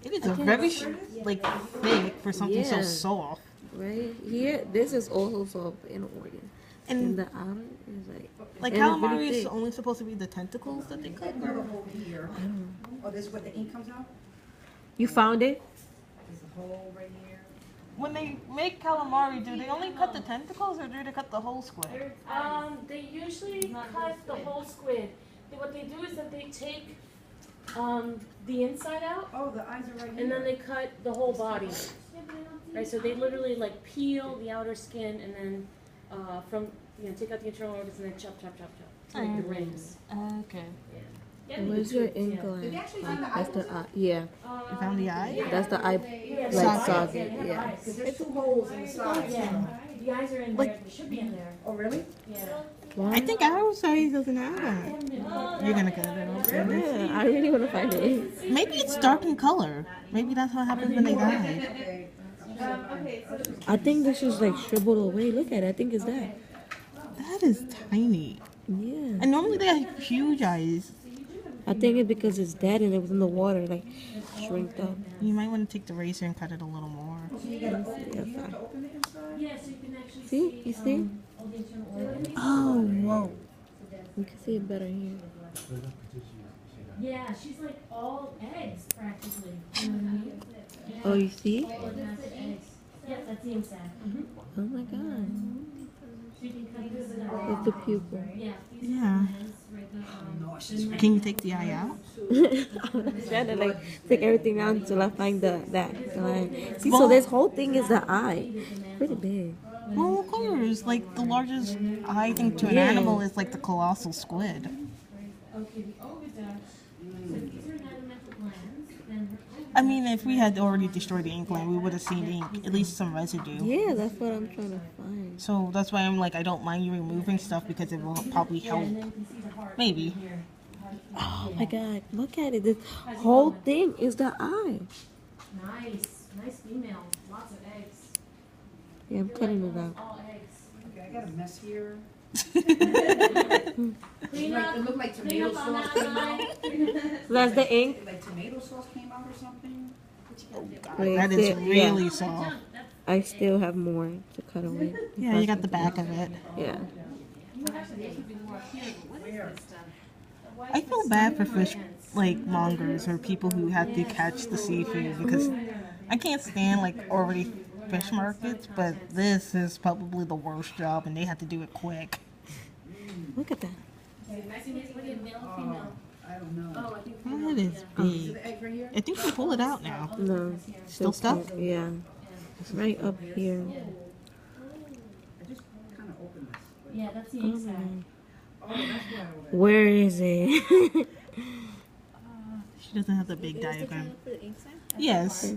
It is a very like thick for something so soft. Right here, this is also soft in organ, and the outer is like calamari is only supposed to be the tentacles that they cut. Oh, this is what the ink comes out. You found it? There's a hole right here. When they make calamari, do they only cut the tentacles or do they cut the whole squid? They usually cut the whole squid. What they do is that they take the inside out. Oh, the eyes are right here. And then they cut the whole body. Right, so they literally like peel the outer skin and then take out the internal organs and then chop to make the rings. Okay. Yeah. Where's your ink line? Did they actually find the That's the eye. Yeah. You found the eye? That's the eye, like socket. Yeah. Because there's 2 holes in the sides. Yeah. The eyes are in there. They should be in there. Oh, really? Yeah. I think our size doesn't have that. You're gonna get it. Yeah, I really want to find it. Maybe it's dark in color. Maybe that's what happens when they die. Okay. I think this is like shriveled away. Look at it. I think it's that. That is tiny. Yeah. And normally they have huge eyes. I think it's because it's dead and it was in the water, like shrinked up. You might want to take the razor and cut it a little more. Yeah, so you can actually See? You see? all the internal organs. Oh, whoa. You can see it better here. Yeah, she's like all eggs practically. You know what I mean? Yeah. Oh, you see? All massive eggs. Yeah, that's the inside. Oh my god. So you can cut this It's the pupil. Yeah. Yeah. Can you take the eye out? I'm trying to like take everything out until I find that line. See, so this whole thing is the eye. Pretty big. Well, of course. Like, the largest eye thing to an animal is like the colossal squid. I mean, if we had already destroyed the ink line, we would have seen ink, at least some residue. Yeah, that's what I'm trying to find. So that's why I'm like, I don't mind you removing stuff because it will probably help. Maybe. Oh my god, look at it. This whole thing is the eye. Nice female. Lots of eggs. Yeah, I'm cutting it out. All eggs. Okay, I got a mess here. Clean up. It looked like Clean tomato up on sauce that came out. side. That's the ink. Like tomato sauce came out or something. Wait, That is really soft. I still have more to cut away. Yeah, you got the back of it. Yeah. I feel bad for fish like mongers or people who have to catch the seafood because I can't stand like already fish markets, but this is probably the worst job and they have to do it quick. Look at that. I don't know. That is big. The egg right here? I think you pull it out now. No. Still stuck? Yeah. It's right up here. I just kind of opened this. Yeah, that's the inside. Oh, that's why I opened it. Where is it? She doesn't have the big diagram. Yes.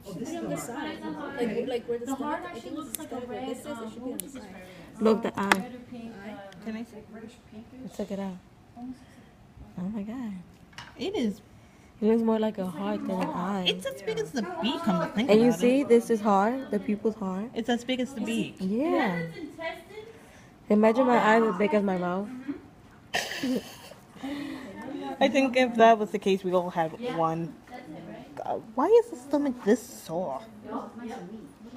Oh, this is the side. Like where the heart stomach, I actually think looks it's like the a stomach, but red. this says it should be on the side. Look, the eye. Red or pink. Can I see? Reddish pinkish. I took it out. Oh my god. It is. It looks more like a heart than an eye. It's as big as the beak, come to think And you about see, it. this is hard. The pupil's hard. It's as big as the beak. Yeah. Imagine my eyes as big as my mouth. I think if that was the case, we all had one. Why is the stomach this soft?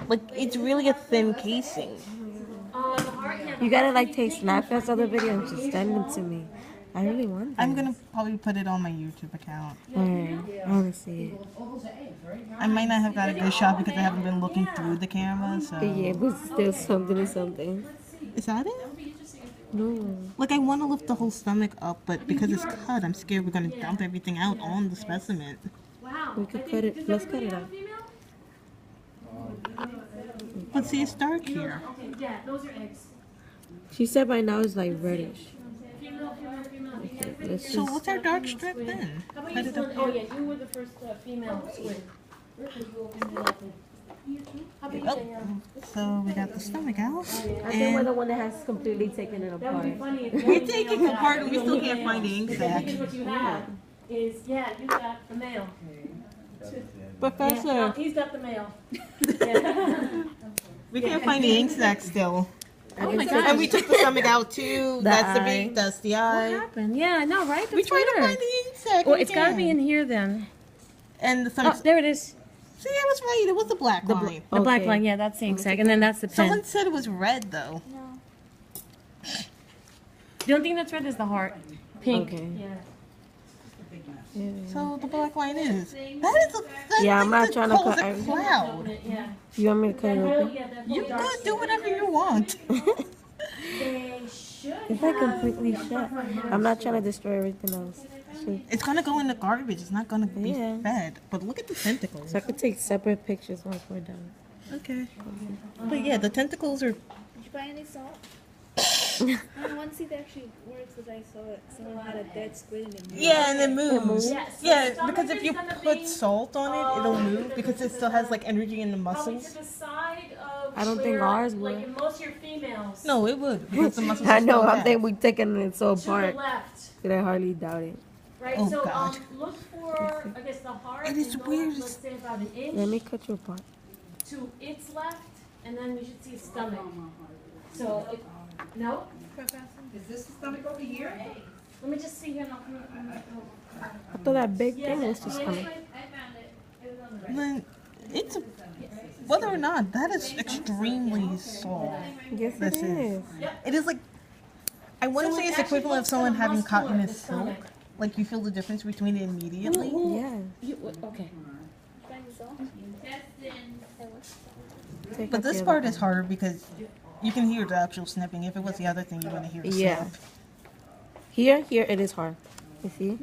Like, it's really a thin casing. You gotta like take snapshots of the video and just send them to me. I really want them. I'm gonna probably put it on my YouTube account. Alright, I wanna see it. I might not have got a good shot because I haven't been looking through the camera, so... But yeah, but still something is something. Is that it? No. Like, I want to lift the whole stomach up, but because it's cut, I'm scared we're gonna dump everything out on the specimen. Wow. We could cut it. Let's cut it out. But see, it's dark here. Okay, yeah, those are eggs. She said by now it's like reddish. Female. Okay, let's So just... what's our dark strip then? How about Cut you, it up Slim? Oh yeah, you were the first female squid. How about you, Danielle? So we got the stomach out. I think we're the one that has completely taken it That would be apart. funny if We're taking it apart and we still can't find the ink sac. Here's what you have. Is, yeah, you got the male. Professor, Yeah, he's got the male. Yeah. we can't find the ink sac still. Oh my And we took the stomach out too. That's the eye. beak, that's the eye. happened? Yeah, I know, right? We tried to find the ink second. Well, it's gotta be in here then. And the Oh, stomach. there it is. See, I was right. It was the black line. The black Okay. line, yeah, that's the ink sac, and then that's the pen. Someone said it was red though. No. The only thing that's red is the heart. Pink. Okay. Yeah. Yeah. So the black line is. That is a. Yeah, I'm not trying to cause cut a everything. cloud. Yeah. You want me to cut it open? Yeah, that You whole dark could do stuff. whatever you want. They should It's like have- completely shut. I'm not trying to destroy everything else. Should- It's gonna go in the garbage. It's not gonna be Yeah. fed. But look at the tentacles. So I could take separate pictures once we're done. Okay. But yeah, the tentacles are. Did you buy any salt? I want to see if it actually works because I saw it. Someone had a dead squid and it moved. Yeah, and it moves. Yes. Yeah, So because if you it's gonna put be- salt on it, it'll move because it still has like energy in the Probably muscles. to the side of I don't think where, ours like would. in most of your females. No, it would because the muscles. I are know, still I'm there. thinking we taking it so To the apart. left. But I hardly doubt it. Right, Oh, so God. look for, I guess, the heart. It is and go weird. up, let's say about an inch Let me cut you apart. to its left, and then we should see stomach. So, if, no? Is this the stomach over here? Let me just see here. And I'll come I thought that big Yes, thing was the yes, stomach. I found it. It was on the right. Then it's whether or not that is extremely soft. Yes, This it is. is. It is like I want to So say it it's actually equivalent of looks someone kinda having cotton muscular, as the silk. stomach. Like you feel the difference between it immediately. Yeah. Okay. Find the salt? Take But out this the other part is one. harder because you can hear the actual snipping. If it was the other thing, you wouldn't hear the Yeah. snip. Here it is hard. You see?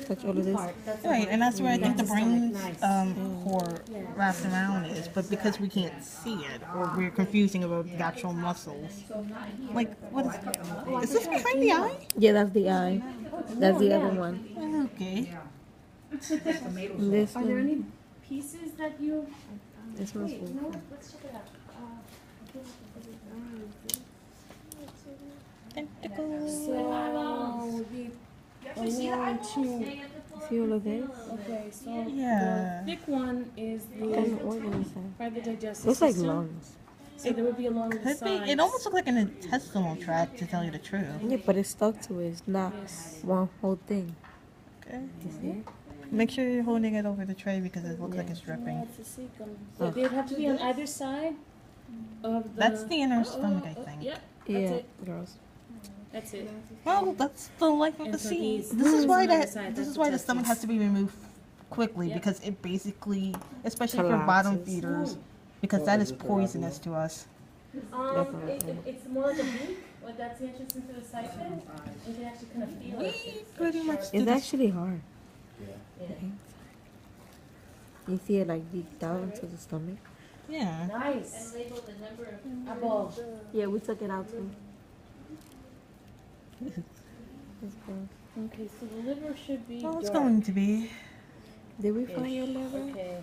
Touch all of this. Heart. That's the Right, heart. and that's where I think the That's stomach. brain Nice. core wrapped around is. But because we can't see it, or we're confusing about the actual muscles. Like, what is this behind the eye? Yeah, that's the eye. That's the other one. Okay. And this Are there one. any pieces that you? This one's Wait, full. no. Let's check it out. Tentacles. So the See all of this? okay, so Yeah. the thick one is What kind the of organ is that? private digestive Looks like system. lungs. So there would be along the Could be. sides. It almost looked like an intestinal tract, to tell you the truth. Yeah, but it's stuck to it. It's not one whole thing. Okay. You see? Make sure you're holding it over the tray because it looks like it's dripping. That's a cecum. So they'd have to be on either side of the. That's the inner stomach, I think. Yep. Yeah, That's it. girls. That's it. Well, that's the life of And the so sea. these- This is these why on the that. side, This that's is the why the stomach has testes. to be removed quickly Yep. because it basically, especially for bottom Collapses. feeders, because that is poisonous to us. It's more like a beak. Like that's the entrance into the siphon. You can actually kind of feel it. We pretty much It's did this. actually hard. You see it like deep down into the stomach. Yeah. Nice. Apple. Yeah, we took it out too. Let's go. Okay, so the liver should be. Well, it's dark. going to be. Did we find your liver? Okay.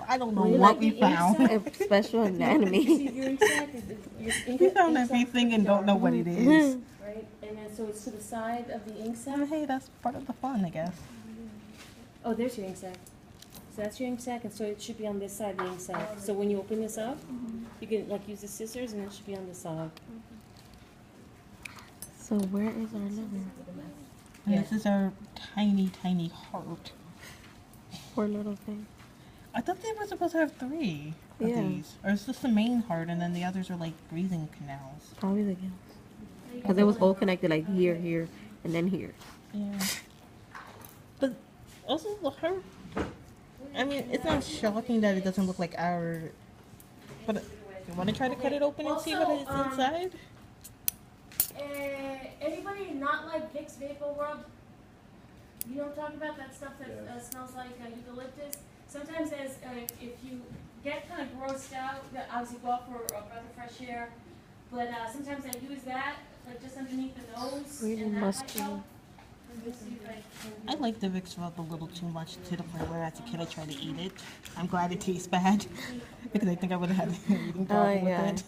I don't know We what like we found. A special anatomy. See, your ink sac is We found everything and don't know what it is. right, and then so it's to the side of the ink sac. Hey, that's part of the fun, I guess. Oh, there's your ink sac. So that's your ink sac, and so it should be on this side of the ink sac. So when you open this up, you can like use the scissors, and it should be on this side. So where is our liver? And this is our tiny, tiny heart. Poor little thing. I thought they were supposed to have 3 of Yeah. these. Or is this the main heart and then the others are like breathing canals? Probably the gills. Because it was all connected like here, here, and then here. Yeah. But also the heart, I mean, it's not shocking that it doesn't look like our, but you want to try to cut it open and see what is Also, inside? Anybody not like Vicks Vapor Rub? You know what I'm talking about? That stuff that smells like eucalyptus. Sometimes if you get kind of grossed out, obviously go out for a breath of fresh air. But sometimes I use that like just underneath the nose. Really and that might muscular. help. Let me see if I I can- like the Vicks Rub a little too much to the point where as a kid I tried to eat it. I'm glad it tastes bad because I think I would have had an eating problem yeah. with it.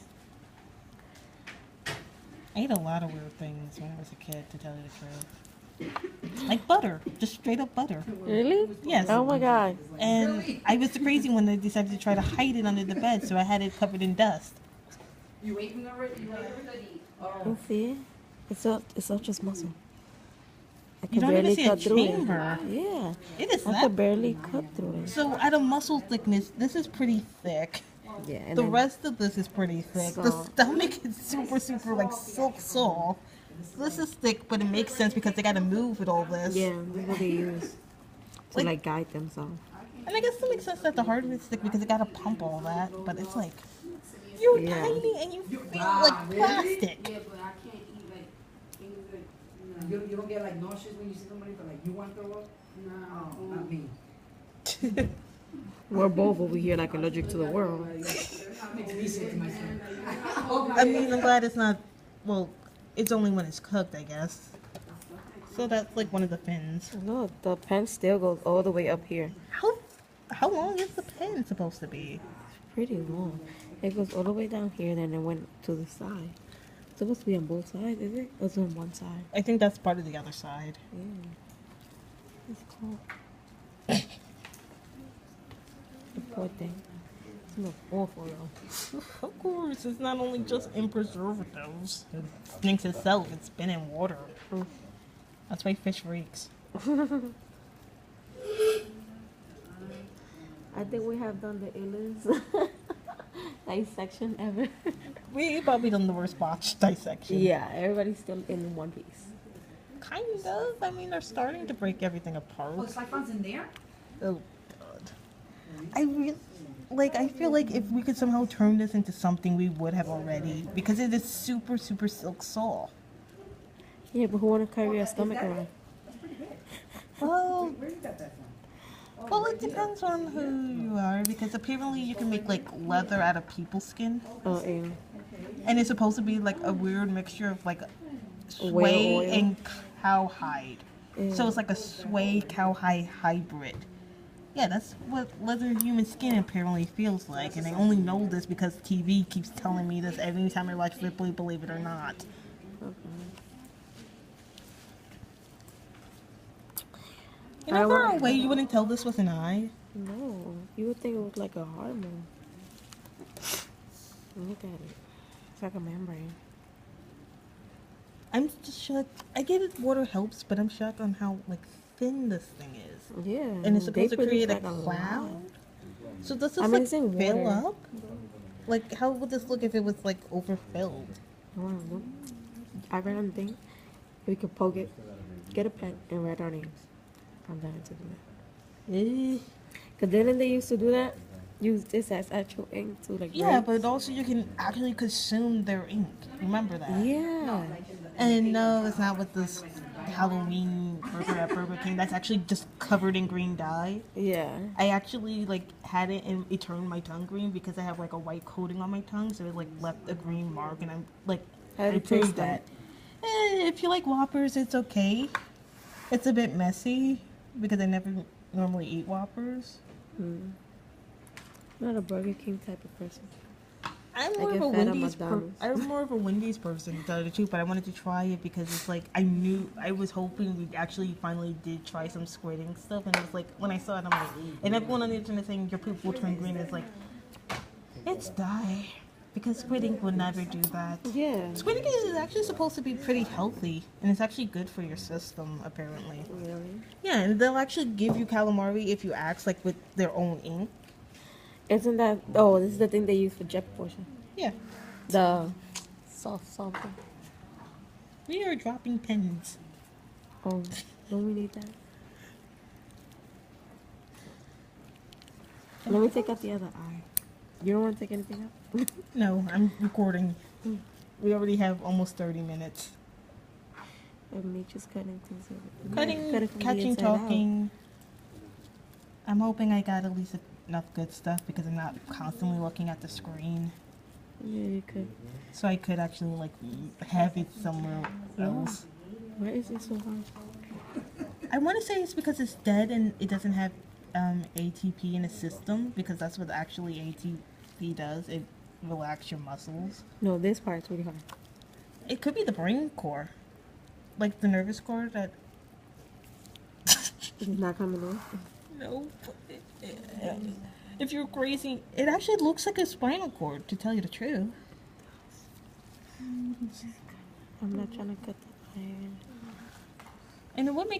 I ate a lot of weird things when I was a kid, to tell you the truth. Like butter, just straight up butter. Really? Yes. Oh my god. And I was the crazy one that decided to try to hide it under the bed, so I had it covered in dust. You waiting already? You waiting already? Oh. You see? It's not just muscle. I You could don't even barely see a cut through chamber. it. Yeah, It is I that. could barely cut through it. So at a muscle thickness, this is pretty thick. Yeah, and The then rest of this is pretty thick. The So- stomach is super like silk soft. This is thick, but it makes sense because they gotta move with all this. yeah, this is what they use to Like- like guide themselves. And I guess it makes sense that the heart is thick because it gotta pump all that. But it's like you're Yeah. tiny and you feel like plastic. Yeah, but I can't eat like things that you don't get like nauseous when you see somebody, but like you want to throw up. No, not me. We're both over here like allergic to the world. Makes me sick to myself. I mean, I'm glad it's not. Well, it's only when it's cooked, I guess. So that's like one of the fins. Look, the pen still goes all the way up here. How long is the pen supposed to be? Pretty long. It goes all the way down here, then it went to the side. It's supposed to be on both sides, is it? Or it's on one side? I think that's part of the other side. Yeah. It's cool. The poor thing. It smells awful though. Of course, it's not only just in preservatives. It stinks itself. It's been in water. That's why fish reeks. I think we have done the illest dissection ever. We probably done the worst botch dissection. Yeah, everybody's still in one piece. Kind of. I mean, they're starting to break everything Oh, apart. Saifon's in there? Oh, God. I feel like if we could somehow turn this into something, we would have already. Because it is super silk soft. Yeah, but who wanna carry your stomach around? Well, Where you got that from? well, it depends on who you are. Because apparently you can make, like, leather out of people's skin. Oh, yeah. And it's supposed to be, like, a weird mixture of, like, Whale sway oil. and cowhide. Yeah. So it's like a sway cowhide hybrid. Yeah, that's what leather human skin apparently feels like, and I only know this because TV keeps telling me this every time I watch Ripley, believe it or not. You know, far away, you wouldn't tell this was an eye. No, you would think it was like a hormone. Look at it. It's like a membrane. I'm just shocked. I get it, water helps, but I'm shocked on how like thin this thing is. Yeah. And it's supposed they to create produce, a like, cloud. lot. So does this I mean, like it's in fill water. up? Like, how would this look if it was like overfilled? I don't know. I read on the thing. We could poke it, get a pen, and write our names. I'm dying to do that. Eh. Cause didn't they used to do that? Use this as actual ink to like. Yeah, write? but also you can actually consume their ink. Remember that. Yeah. And no, it's not with this Halloween burger at Burger King. That's actually just covered in green dye. Yeah. I actually like had it and it turned my tongue green because I have like a white coating on my tongue, so it like left a green mark, and I'm like, How did I it taste proved that. If you like Whoppers, it's okay. It's a bit messy because I never normally eat Whoppers. Not a Burger King type of person. I'm I more of get a fat at Wendy's. McDonald's. I'm more of a Wendy's person, to tell you the truth. But I wanted to try it because it's like I knew I was hoping we actually finally did try some squidding stuff, and it was like when I saw it, I'm like, and everyone on the internet saying your poop will turn green. It's like it's dye because squidding would never do that. Yeah. Squidding is actually supposed to be pretty healthy, and it's actually good for your system, apparently. Really? Yeah, and they'll actually give you calamari if you ask, like with their own ink. Isn't that? Oh, this is the thing they use for jet propulsion. Yeah, The soft something. we are dropping pens. Oh, don't we need that? Let me take out the other eye. You don't want to take anything out? No, I'm recording. We already have almost 30 minutes. And me just cutting things over. Cutting, Cut it from the catching, inside out. talking. I'm hoping I got at least enough good stuff because I'm not constantly looking at the screen. Yeah, you could. So I could actually like have it somewhere else. Why is it so hard? I want to say it's because it's dead and it doesn't have ATP in the system, because that's what actually ATP does. It relaxes your muscles. No, this part's really hard. It could be the brain core, like the nervous core that. It's not coming in. No. If you're grazing, it actually looks like a spinal cord, to tell you the truth. I'm not trying to cut the iron. And it would make